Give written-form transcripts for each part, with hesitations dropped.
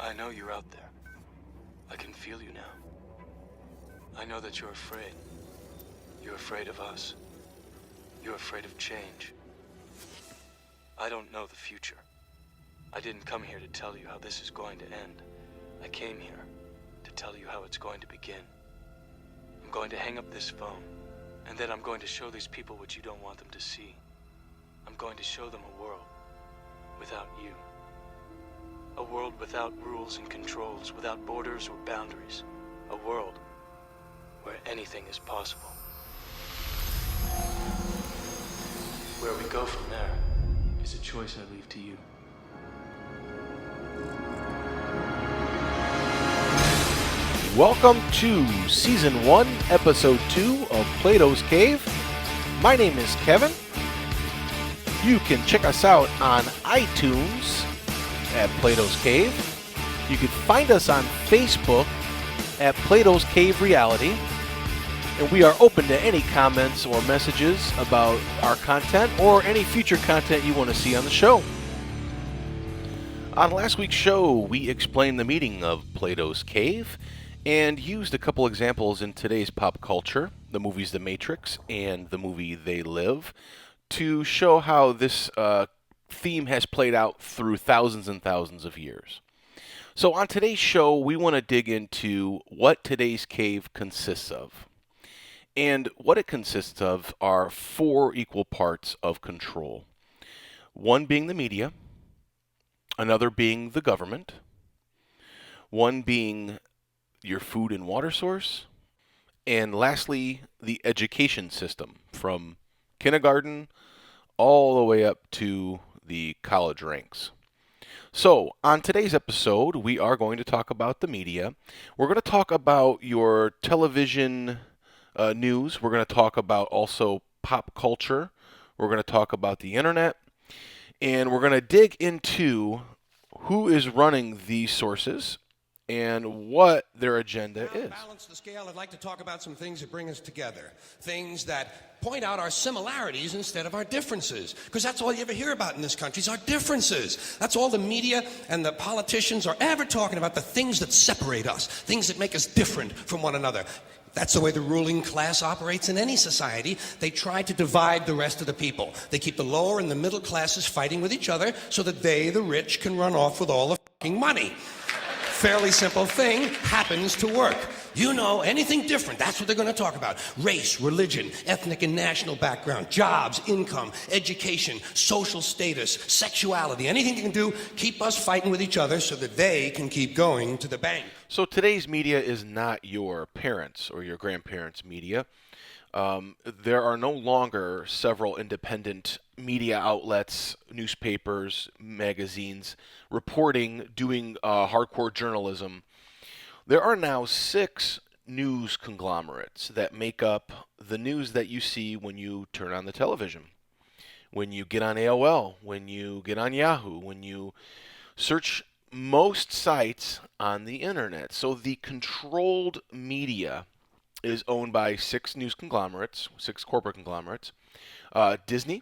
I know you're out there. I can feel you now. I know that you're afraid. You're afraid of us. You're afraid of change. I don't know the future. I didn't come here to tell you how this is going to end. I came here to tell you how it's going to begin. I'm going to hang up this phone, and then I'm going to show these people what you don't want them to see. I'm going to show them a world without you. A world without rules and controls, without borders or boundaries. A world where anything is possible. Where we go from there is a choice I leave to you. Welcome to Season 1, Episode 2 of Plato's Cave. My name is Kevin. You can check us out on iTunes at Plato's Cave. You can find us on Facebook at Plato's Cave Reality. And we are open to any comments or messages about our content or any future content you want to see on the show. On last week's show, we explained the meaning of Plato's Cave and used a couple examples in today's pop culture, the movies The Matrix and the movie They Live, to show how this theme has played out through thousands and thousands of years. So on today's show, we want to dig into what today's cave consists of. And what it consists of are 4 equal parts of control. One being the media, another being the government, one being your food and water source, and lastly, the education system from kindergarten all the way up to the college ranks. So, on today's episode, we are going to talk about the media. We're going to talk about your television news. We're going to talk about also pop culture. We're going to talk about the internet. And we're going to dig into who is running these sources and what their agenda is. To balance the scale, I'd like to talk about some things that bring us together. Things that point out our similarities instead of our differences. Because that's all you ever hear about in this country is our differences. That's all the media and the politicians are ever talking about, the things that separate us, things that make us different from one another. That's the way the ruling class operates in any society. They try to divide the rest of the people. They keep the lower and the middle classes fighting with each other so that they, the rich, can run off with all the fucking money. Fairly simple thing, happens to work. You know, anything different, that's what they're going to talk about. Race, religion, ethnic and national background, jobs, income, education, social status, sexuality, anything you can do, keep us fighting with each other so that they can keep going to the bank. So today's media is not your parents' or your grandparents' media. There are no longer several independent media outlets, newspapers, magazines, reporting, doing hardcore journalism. There are now 6 news conglomerates that make up the news that you see when you turn on the television, when you get on AOL, when you get on Yahoo, when you search most sites on the internet. So the controlled media is owned by 6 news conglomerates, 6 corporate conglomerates. Disney,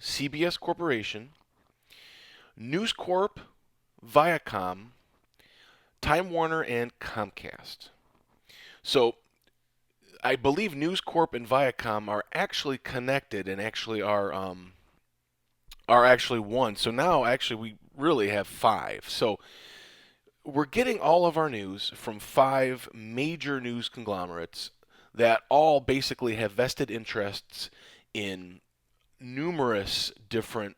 CBS Corporation, News Corp, Viacom, Time Warner, and Comcast. So I believe News Corp and Viacom are actually connected and actually are actually one. So now actually we really have 5. So we're getting all of our news from 5 major news conglomerates that all basically have vested interests in numerous different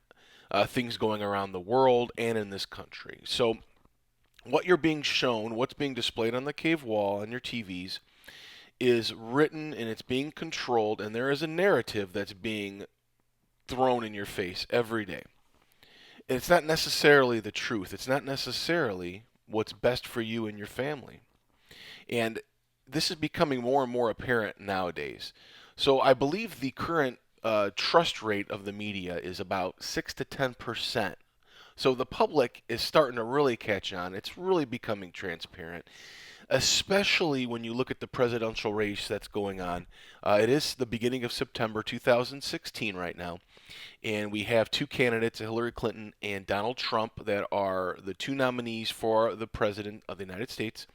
things going around the world and in this country. So what you're being shown, what's being displayed on the cave wall on your TVs is written and it's being controlled, and there is a narrative that's being thrown in your face every day. And it's not necessarily the truth. It's not necessarily what's best for you and your family. And this is becoming more and more apparent nowadays. So I believe the current trust rate of the media is about 6 to 10%. So the public is starting to really catch on. It's really becoming transparent. especially when you look at the presidential race that's going on. It is the beginning of September 2016 right now, and we have two candidates, Hillary Clinton and Donald Trump, that are the two nominees for the president of the United States.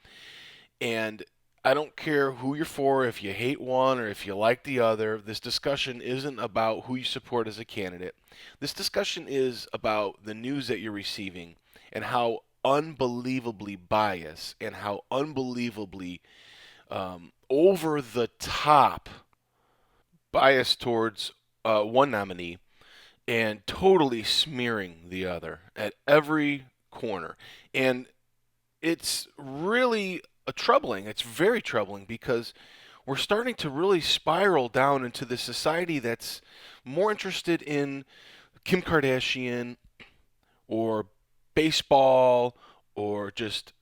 And I don't care who you're for, if you hate one or if you like the other. This discussion isn't about who you support as a candidate. This discussion is about the news that you're receiving and how unbelievably biased and how unbelievably over the top biased towards one nominee and totally smearing the other at every corner. And it's really troubling. It's very troubling because we're starting to really spiral down into this society that's more interested in Kim Kardashian or baseball or just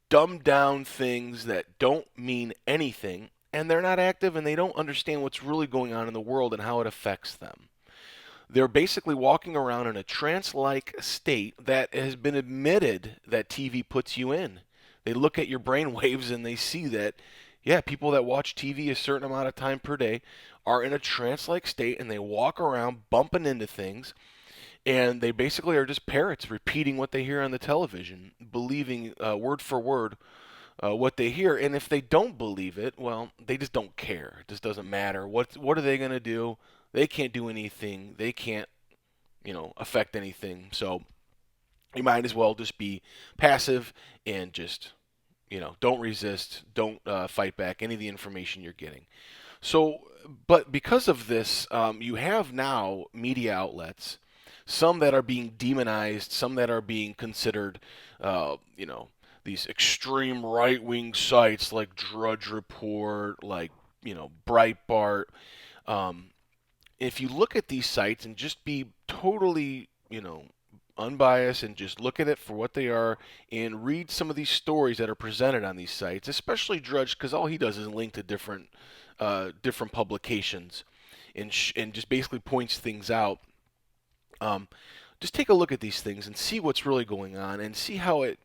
dumbed down things that don't mean anything, and they're not active and they don't understand what's really going on in the world and how it affects them. They're basically walking around in a trance-like state that has been admitted that TV puts you in. They look at your brain waves and they see that, yeah, people that watch TV a certain amount of time per day are in a trance-like state, and they walk around bumping into things, and they basically are just parrots repeating what they hear on the television, believing word for word what they hear. And if they don't believe it, well, they just don't care. It just doesn't matter. What are they going to do? They can't do anything. They can't, affect anything. So you might as well just be passive and just, don't resist, don't fight back any of the information you're getting. So, but because of this, you have now media outlets, some that are being demonized, some that are being considered, these extreme right-wing sites like Drudge Report, like, Breitbart. If you look at these sites and just be totally, unbiased and just look at it for what they are and read some of these stories that are presented on these sites, especially Drudge, because all he does is link to different publications and just basically points things out. Just take a look at these things and see what's really going on and see how it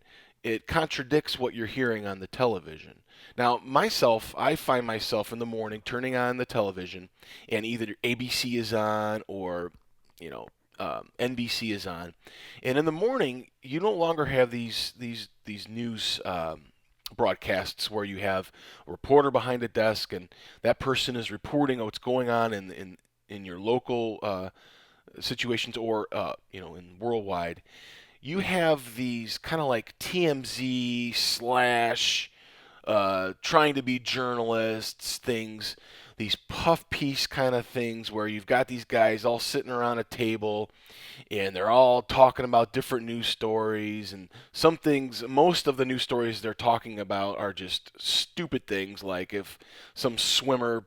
contradicts what you're hearing on the television. Now, I find myself in the morning turning on the television, and either ABC is on or, NBC is on. And in the morning, you no longer have these news broadcasts where you have a reporter behind a desk, and that person is reporting what's going on in your local situations or in worldwide. You have these kind of like TMZ slash trying to be journalists things, these puff piece kind of things where you've got these guys all sitting around a table and they're all talking about different news stories, and most of the news stories they're talking about are just stupid things, like if some swimmer,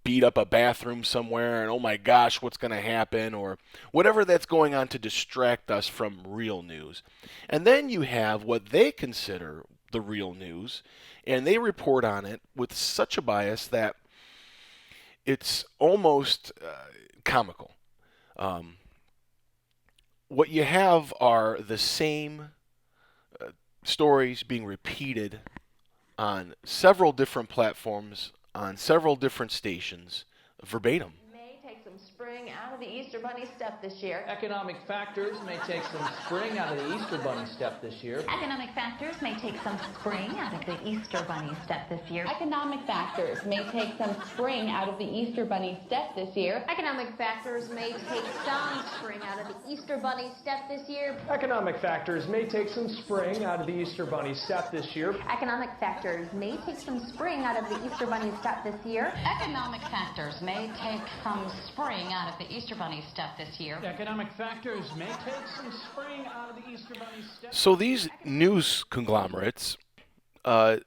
beat up a bathroom somewhere and oh my gosh, what's going to happen, or whatever that's going on to distract us from real news. And then you have what they consider the real news, and they report on it with such a bias that it's almost comical. What you have are the same stories being repeated on several different platforms, on several different stations, verbatim. May take some spring out of the Easter Bunny step this year. Economic factors may take some spring out of the Easter Bunny step this year. Economic factors may take some spring out of the Easter Bunny step this year. Economic factors may take some spring out of the Easter Bunny step this year. Economic factors may take some spring out of the Easter Bunny step this year. Economic factors may take some spring out of the Easter Bunny step this year. Economic factors may take some spring out of the Easter Bunny step this year. Economic factors may take some spring out of the Easter Bunny step this year. Economic factors may take some spring out of the Easter Bunny step. So these news conglomerates are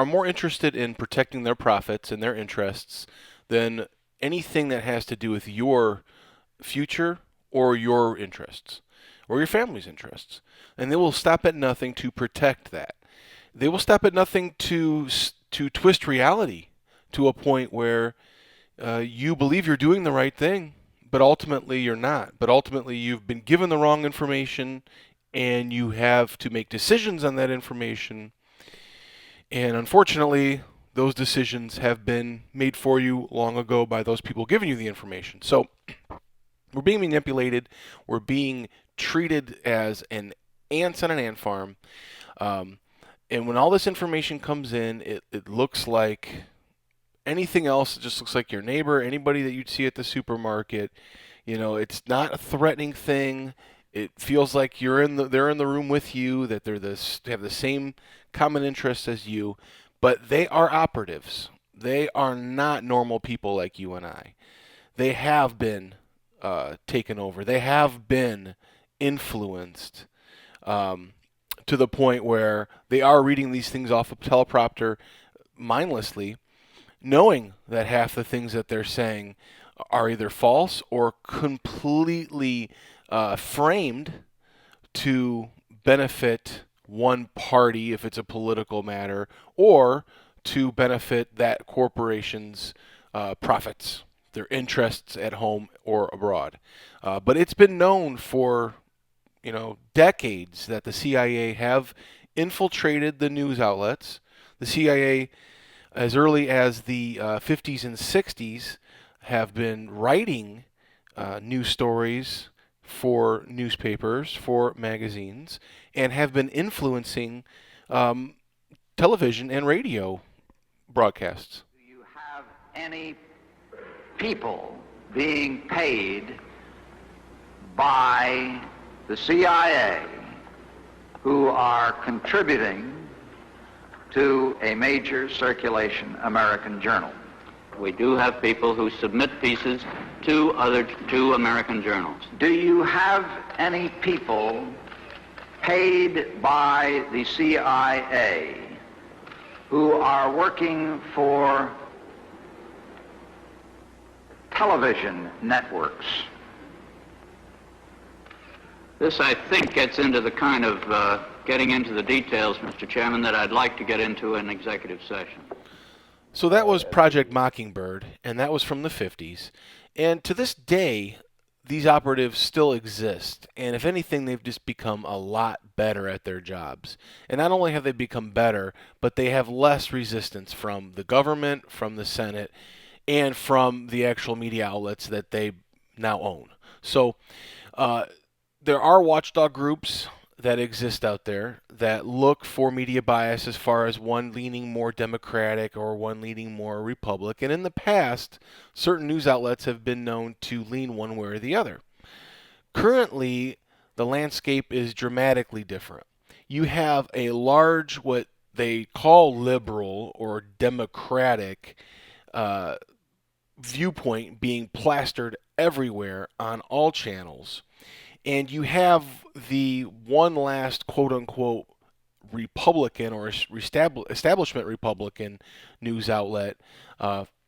more interested in protecting their profits and their interests than anything that has to do with your future or your interests or your family's interests. And they will stop at nothing to protect that. They will stop at nothing to twist reality to a point where you believe you're doing the right thing, but ultimately you're not. But ultimately you've been given the wrong information, and you have to make decisions on that information. And unfortunately, those decisions have been made for you long ago by those people giving you the information. So we're being manipulated. We're being treated as an ants on an ant farm. And when all this information comes in, it looks like anything else. It just looks like your neighbor, anybody that you'd see at the supermarket. You know, it's not a threatening thing. It feels like they're in the room with you, that they have the same common interests as you, but they are operatives. They are not normal people like you and I. They have been taken over. They have been influenced to the point where they are reading these things off a teleprompter mindlessly, knowing that half the things that they're saying are either false or completely framed to benefit one party if it's a political matter, or to benefit that corporation's profits, their interests at home or abroad. But it's been known for decades that the CIA have infiltrated the news outlets. The CIA, as early as the 50s and 60s, have been writing news stories for newspapers, for magazines, and have been influencing television and radio broadcasts. Do you have any people being paid by the CIA who are contributing to a major circulation American journal? We do have people who submit pieces to American journals. Do you have any people paid by the CIA who are working for television networks? This, I think, gets into the kind of getting into the details, Mr. Chairman, that I'd like to get into in executive session. So that was Project Mockingbird, and that was from the 50s. And to this day, these operatives still exist. And if anything, they've just become a lot better at their jobs. And not only have they become better, but they have less resistance from the government, from the Senate, and from the actual media outlets that they now own. So there are watchdog groups that exist out there that look for media bias as far as one leaning more Democratic or one leaning more Republican. And in the past, certain news outlets have been known to lean one way or the other. Currently, the landscape is dramatically different. You have a large, what they call liberal or democratic viewpoint being plastered everywhere on all channels. And you have the one last quote-unquote Republican or establishment Republican news outlet,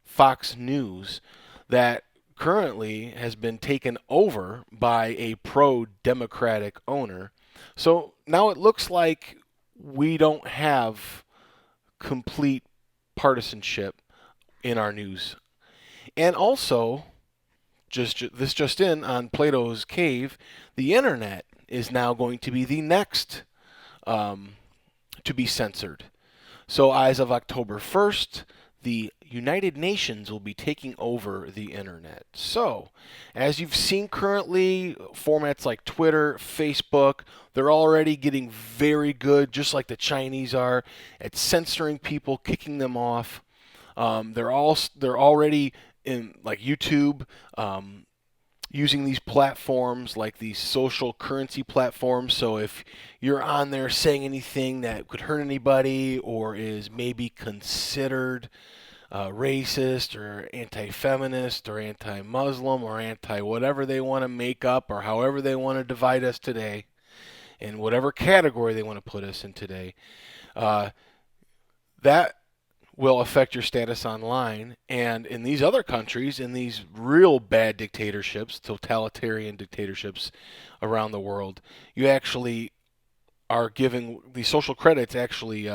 Fox News, that currently has been taken over by a pro-democratic owner. So now it looks like we don't have complete partisanship in our news. And also, just in on Plato's Cave, the internet is now going to be the next to be censored. So as of October 1st, the United Nations will be taking over the internet. So, as you've seen currently, formats like Twitter, Facebook, they're already getting very good, just like the Chinese are, at censoring people, kicking them off. They're already in, like YouTube, using these platforms like these social currency platforms. So if you're on there saying anything that could hurt anybody or is maybe considered racist or anti-feminist or anti-Muslim or anti-whatever they want to make up, or however they want to divide us today, in whatever category they want to put us in today, that will affect your status online. And in these other countries, in these real bad dictatorships, totalitarian dictatorships around the world, you actually are giving these social credits actually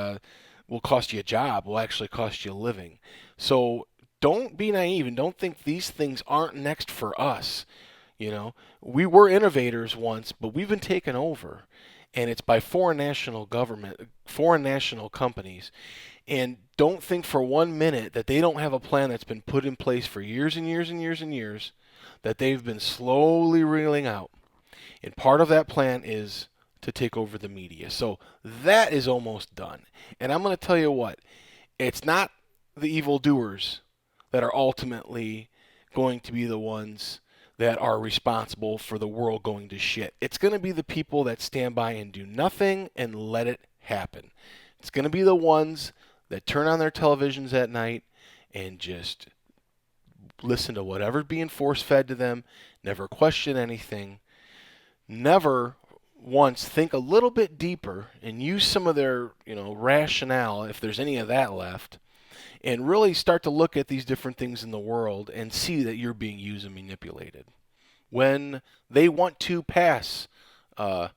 will cost you a job, will actually cost you a living. So don't be naive and don't think these things aren't next for us. You know, we were innovators once, but we've been taken over. and it's by foreign national companies. And don't think for 1 minute that they don't have a plan that's been put in place for years and years and years and years that they've been slowly reeling out. And part of that plan is to take over the media. So that is almost done. And I'm going to tell you what, it's not the evildoers that are ultimately going to be the ones that are responsible for the world going to shit. It's going to be the people that stand by and do nothing and let it happen. It's going to be the ones that turn on their televisions at night and just listen to whatever's being force-fed to them, never question anything, never once think a little bit deeper and use some of their, rationale, if there's any of that left, and really start to look at these different things in the world and see that you're being used and manipulated. When they want to pass a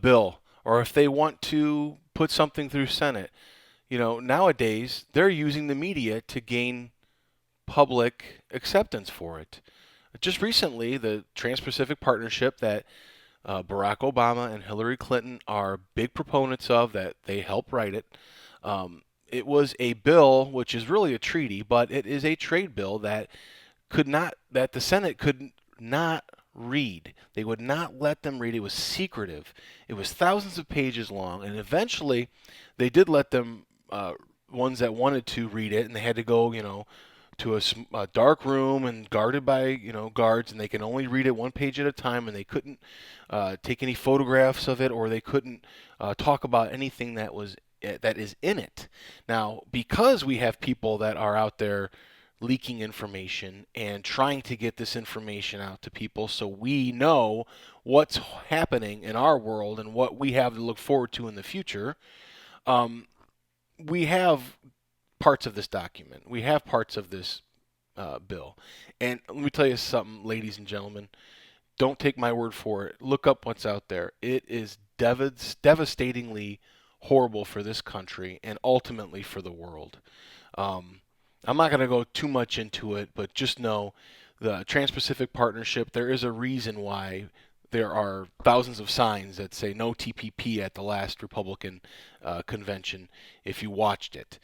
bill, or if they want to put something through Senate, nowadays they're using the media to gain public acceptance for it. Just recently, the Trans-Pacific Partnership that Barack Obama and Hillary Clinton are big proponents of, that they helped write it. It was a bill, which is really a treaty, but it is a trade bill that the Senate could not read. They would not let them read. It was secretive. It was thousands of pages long, and eventually they did let them, ones that wanted to read it, and they had to go, to a dark room and guarded by, guards, and they can only read it one page at a time, and they couldn't take any photographs of it, or they couldn't talk about anything that is in it. Now, because we have people that are out there leaking information and trying to get this information out to people so we know what's happening in our world and what we have to look forward to in the future, we have parts of this document. We have parts of this bill. And let me tell you something, ladies and gentlemen. Don't take my word for it. Look up what's out there. It is devastatingly horrible for this country and ultimately for the world. I'm not going to go too much into it, but just know the Trans-Pacific Partnership, there is a reason why there are thousands of signs that say no TPP at the last Republican convention, if you watched it.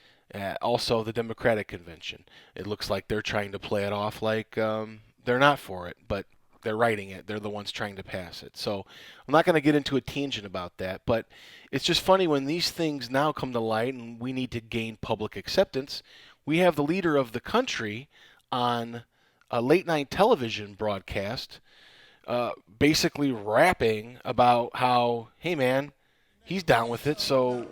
Also, the Democratic convention. It looks like they're trying to play it off like they're not for it, but they're writing it. They're the ones trying to pass it. So I'm not going to get into a tangent about that, but it's just funny when these things now come to light and we need to gain public acceptance. We have the leader of the country on a late-night television broadcast basically rapping about how, hey, man, he's down with it, so,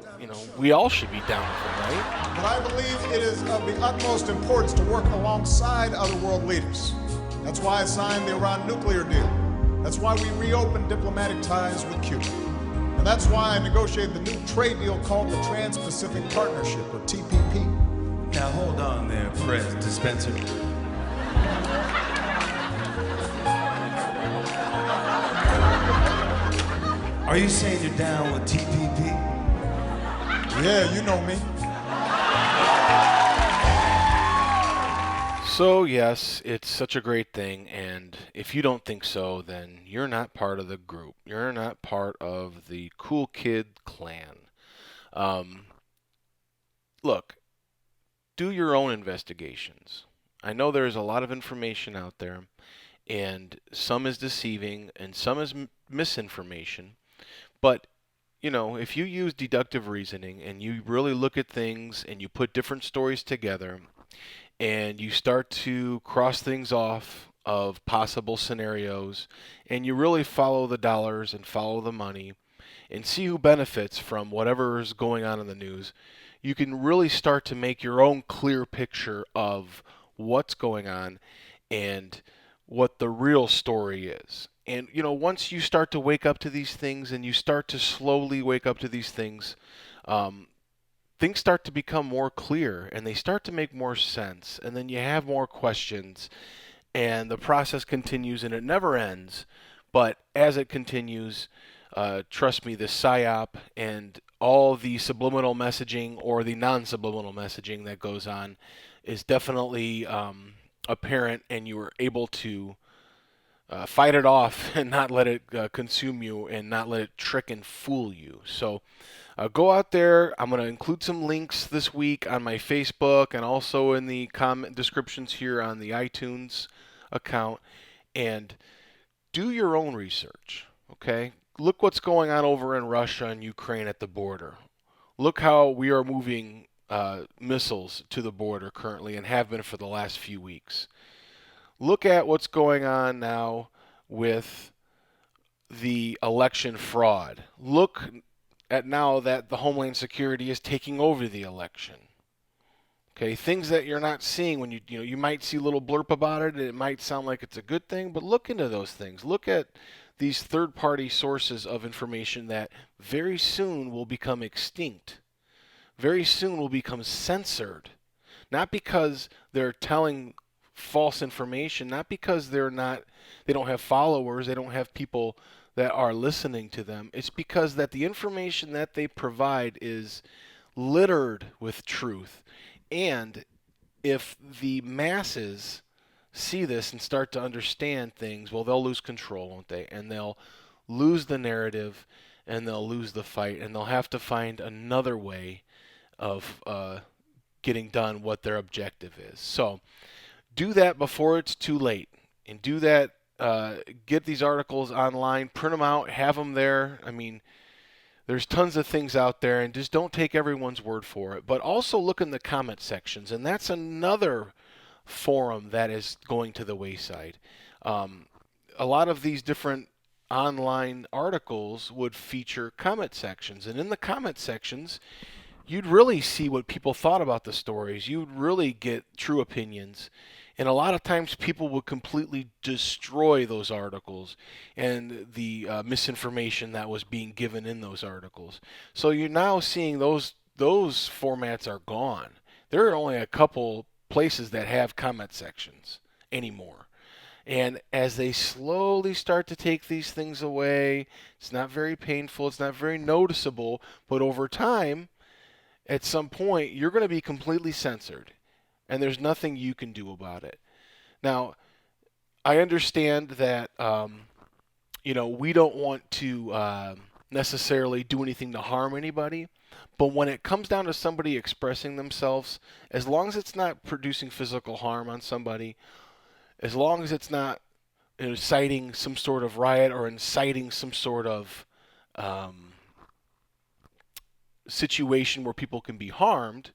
we all should be down with it, right? But I believe it is of the utmost importance to work alongside other world leaders. That's why I signed the Iran nuclear deal. That's why we reopened diplomatic ties with Cuba. And that's why I negotiated the new trade deal called the Trans-Pacific Partnership, or TPP. Now hold on there, Press Dispenser. Are you saying you're down with TPP? Yeah, you know me. So yes, it's such a great thing, and if you don't think so, then you're not part of the group. You're not part of the cool kid clan. Look, do your own investigations. I know there's a lot of information out there, and some is deceiving, and some is misinformation. But, if you use deductive reasoning, and you really look at things, and you put different stories together, and you start to cross things off of possible scenarios, and you really follow the dollars and follow the money, and see who benefits from whatever is going on in the news, you can really start to make your own clear picture of what's going on and what the real story is. And, once you start to wake up to these things and you start to slowly wake up to these things, things start to become more clear and they start to make more sense. And then you have more questions and the process continues and it never ends. But as it continues, trust me, the PSYOP and all the subliminal messaging or the non-subliminal messaging that goes on is definitely apparent, and you are able to fight it off and not let it consume you and not let it trick and fool you. So go out there. I'm going to include some links this week on my Facebook and also in the comment descriptions here on the iTunes account, and do your own research, okay? Look what's going on over in Russia and Ukraine at the border. Look how we are moving missiles to the border currently and have been for the last few weeks. Look at what's going on now with the election fraud. Look at now that the Homeland Security is taking over the election. Okay, things that you're not seeing when you might see a little blurb about it, and it might sound like it's a good thing, but look into those things. Look at these third-party sources of information that very soon will become extinct. Very soon will become censored. Not because they're telling false information, not because they don't have followers, they don't have people that are listening to them. It's because that the information that they provide is littered with truth. And if the masses see this and start to understand things, well, they'll lose control, won't they? And they'll lose the narrative, and they'll lose the fight, and they'll have to find another way of getting done what their objective is. So do that before it's too late, and do that. Get these articles online, print them out, have them there. I mean, there's tons of things out there, and just don't take everyone's word for it. But also look in the comment sections, and that's another forum that is going to the wayside. A lot of these different online articles would feature comment sections, and in the comment sections, you'd really see what people thought about the stories. You'd really get true opinions. And a lot of times people would completely destroy those articles and the misinformation that was being given in those articles. So you're now seeing those formats are gone. There are only a couple places that have comment sections anymore. And as they slowly start to take these things away, it's not very painful, it's not very noticeable, but over time, at some point, you're going to be completely censored. And there's nothing you can do about it. Now, I understand that, we don't want to necessarily do anything to harm anybody. But when it comes down to somebody expressing themselves, as long as it's not producing physical harm on somebody, as long as it's not inciting some sort of riot or inciting some sort of situation where people can be harmed,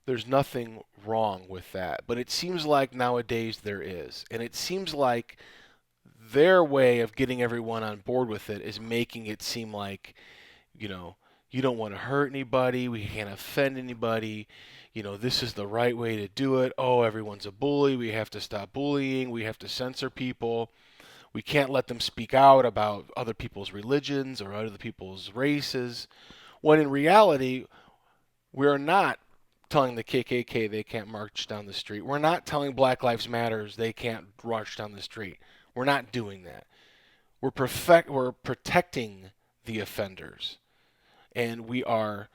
there's nothing wrong with that. But it seems like nowadays there is. And it seems like their way of getting everyone on board with it is making it seem like, you don't want to hurt anybody, we can't offend anybody, this is the right way to do it. Oh, everyone's a bully, we have to stop bullying, we have to censor people, we can't let them speak out about other people's religions or other people's races. When in reality, we're not telling the KKK they can't march down the street. We're not telling Black Lives Matter they can't march down the street. We're not doing that. We're protecting the offenders. And we are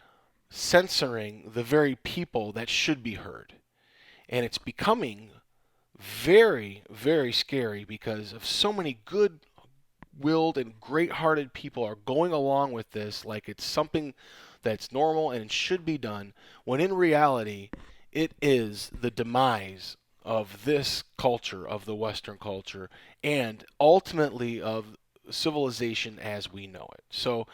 censoring the very people that should be heard. And it's becoming very, very scary because of so many good-willed and great-hearted people are going along with this like it's something that's normal and it should be done, when in reality it is the demise of this culture, of the Western culture, and ultimately of civilization as we know it. So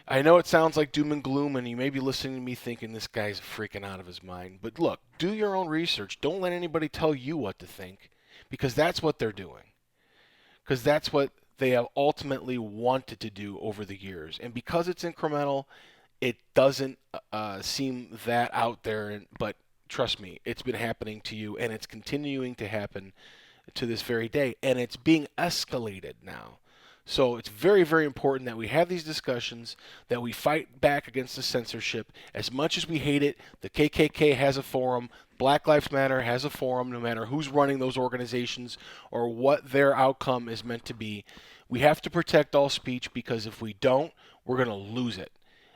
I know it sounds like doom and gloom, and you may be listening to me thinking this guy's freaking out of his mind. But look, do your own research. Don't let anybody tell you what to think, because that's what they're doing. Because that's what they have ultimately wanted to do over the years. And because it's incremental, it doesn't seem that out there. But trust me, it's been happening to you, and it's continuing to happen to this very day. And it's being escalated now. So it's very, very important that we have these discussions, that we fight back against the censorship. As much as we hate it, the KKK has a forum, Black Lives Matter has a forum, no matter who's running those organizations or what their outcome is meant to be. We have to protect all speech, because if we don't, we're going to lose it.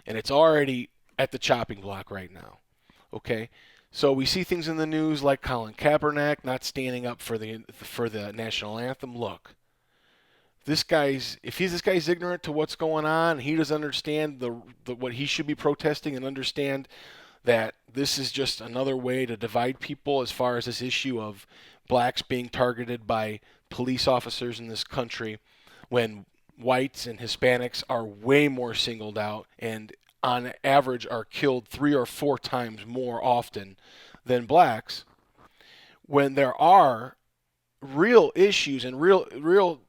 And it's already at the chopping block right now. Okay? So we see things in the news like Colin Kaepernick not standing up for the national anthem. Look. this guy's ignorant to what's going on, he doesn't understand the what he should be protesting, and understand that this is just another way to divide people as far as this issue of blacks being targeted by police officers in this country, when whites and Hispanics are way more singled out and on average are killed 3 or 4 times more often than blacks. When there are real issues and real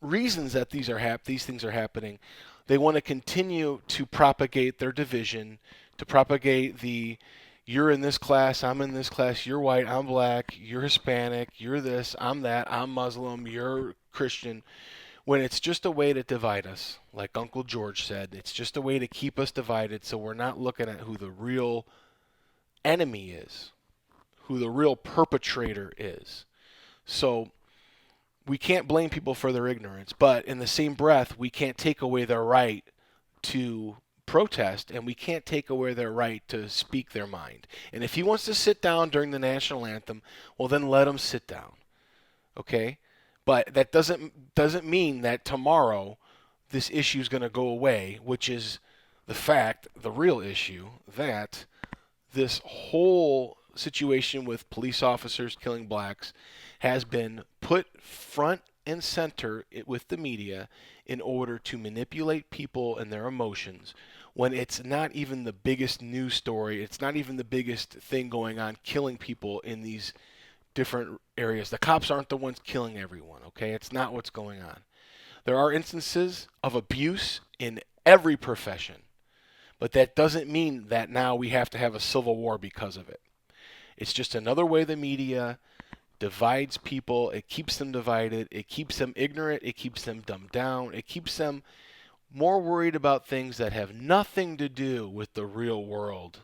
reasons that these things are happening, they want to continue to propagate their division, to propagate the you're in this class, I'm in this class, you're white, I'm black, you're Hispanic, you're this, I'm that, I'm Muslim, you're Christian, when it's just a way to divide us. Like Uncle George said, it's just a way to keep us divided, so we're not looking at who the real enemy is, who the real perpetrator is. So we can't blame people for their ignorance, but in the same breath, we can't take away their right to protest, and we can't take away their right to speak their mind. And if he wants to sit down during the national anthem, well, then let him sit down. Okay? But that doesn't mean that tomorrow this issue is going to go away, which is the real issue, that this whole situation with police officers killing blacks has been put front and center with the media in order to manipulate people and their emotions, when it's not even the biggest news story, it's not even the biggest thing going on killing people in these different areas. The cops aren't the ones killing everyone, okay? It's not what's going on. There are instances of abuse in every profession, but that doesn't mean that now we have to have a civil war because of it. It's just another way the media divides people. It keeps them divided. It keeps them ignorant. It keeps them dumbed down. It keeps them more worried about things that have nothing to do with the real world.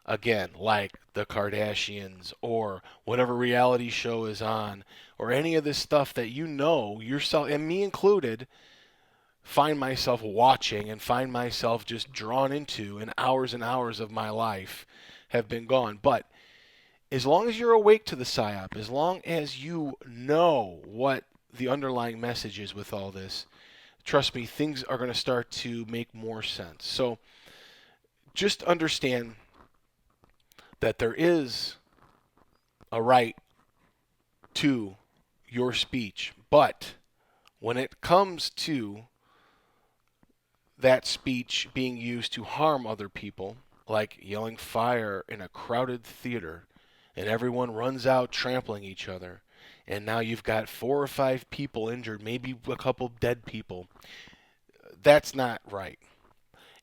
Again, like the Kardashians or whatever reality show is on, or any of this stuff that yourself, and me included, find myself watching and find myself just drawn into, and hours of my life have been gone. But as long as you're awake to the PSYOP, as long as you know what the underlying message is with all this, trust me, things are going to start to make more sense. So just understand that there is a right to your speech, but when it comes to that speech being used to harm other people, like yelling fire in a crowded theater, and everyone runs out trampling each other, and now you've got 4 or 5 people injured, maybe a couple dead people, that's not right.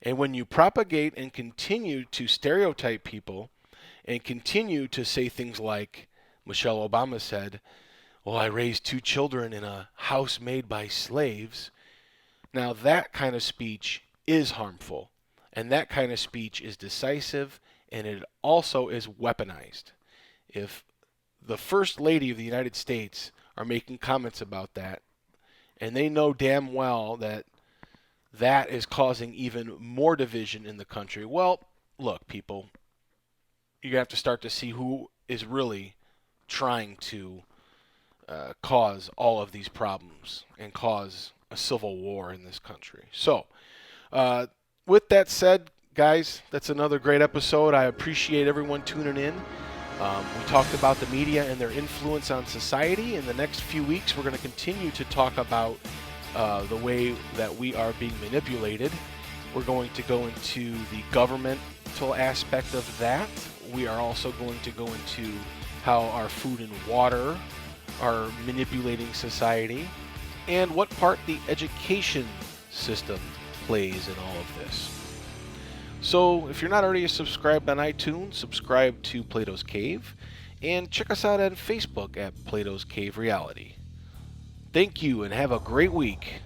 And when you propagate and continue to stereotype people and continue to say things like Michelle Obama said, well, I raised 2 children in a house made by slaves. Now that kind of speech is harmful, and that kind of speech is decisive, and it also is weaponized. If the First Lady of the United States are making comments about that, and they know damn well that that is causing even more division in the country, well, look, people, you're going to have to start to see who is really trying to cause all of these problems and cause a civil war in this country. So, with that said, guys, that's another great episode. I appreciate everyone tuning in. We talked about the media and their influence on society. In the next few weeks, we're going to continue to talk about the way that we are being manipulated. We're going to go into the governmental aspect of that. We are also going to go into how our food and water are manipulating society, and what part the education system plays in all of this. So if you're not already subscribed on iTunes, subscribe to Plato's Cave, and check us out on Facebook at Plato's Cave Reality. Thank you, and have a great week.